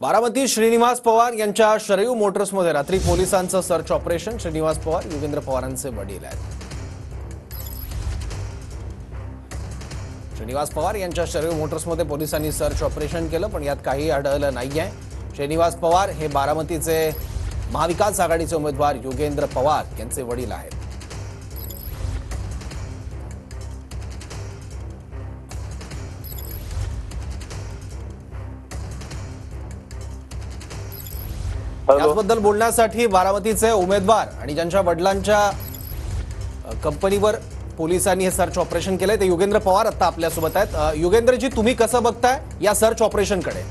बारामती श्रीनिवास पवार यांच्या शरयू मोटर्समध्ये रात्री पोलिसांचं सर्च ऑपरेशन। श्रीनिवास पवार युगेंद्र पवारांचे वडील आहेत। श्रीनिवास पवार यांच्या शरयू मोटर्समध्ये पोलिसांनी सर्च ऑपरेशन केलं, पण यात काही आढळलं नाहीये। श्रीनिवास पवार हे बारामतीचे महाविकास आघाडीचे उमेदवार युगेंद्र पवार यांचे वडील आहेत। याबद्दल बोलण्यासाठी बारामतीचे उमेदवार आणि ज्यांच्या वडिलांच्या कंपनीवर पोलिसांनी हे सर्च ऑपरेशन केलंय ते युगेंद्र पवार आता आपल्या सोबत आहेत। युगेंद्रजी, तुम्ही कसं बघताय या सर्च ऑपरेशन कडे?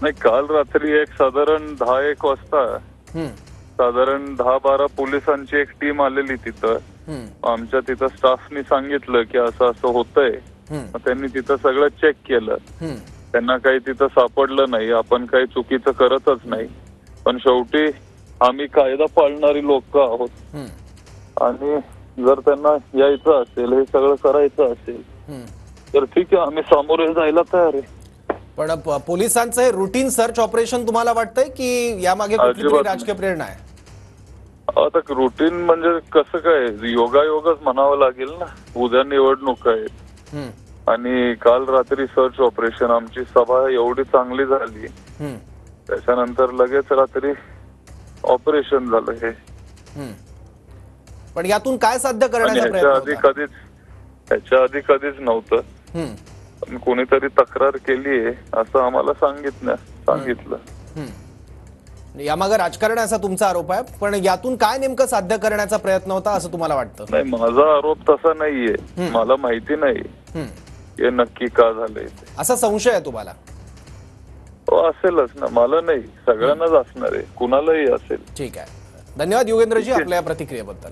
नाही, काल रात्री एक साधारण 10-1 वाजता साधारण 10-12 पोलिसांची एक टीम आलेली तिथं। आमच्या तिथं स्टाफनी सांगितलं की असं असं होतंय। त्यांनी तिथं सगळं चेक केलं, त्यांना काही तिथं सापडलं नाही। आपण काही चुकीचं करतच नाही, पण शेवटी आम्ही कायदा पाळणारी लोक आहोत आणि जर त्यांना यायचं असेल, हे सगळं करायचं असेल तर ठीक आहे, आम्ही सामोरे जायला तयार आहे। पण पोलिसांचं हे रुटीन सर्च ऑपरेशन तुम्हाला वाटतंय की यामागे कुठलीतरी राजकीय प्रेरणा आहे? आता रुटीन म्हणजे कसं काय, योगायोगच म्हणावं लागेल ना। उद्या निवडणूक आहेत आणि काल रात्री सर्च ऑपरेशन, आमची सभा एवढी चांगली झाली, त्याच्यानंतर लगेच रात्री ऑपरेशन झालं हे। पण यातून काय साध्य करण्याचा प्रयत्न? ह्याच्या आधी कधीच नव्हतं। कोणीतरी तक्रार केलीये असं आम्हाला सांगितलं। यामागे राजकारण असा तुमचा आरोप आहे, पण यातून काय नेमकं साध्य करण्याचा प्रयत्न होता असं तुम्हाला वाटतं? नाही, माझा आरोप तसा नाहीये, मला माहिती नाही हे नक्की का झालंय ते। असा संशय आहे तुम्हाला? असेलच ना, मला नाही, सगळ्यांनाच असणार आहे, कुणालाही असेल। ठीक आहे, धन्यवाद युगेंद्रजी आपल्या प्रतिक्रियेबद्दल।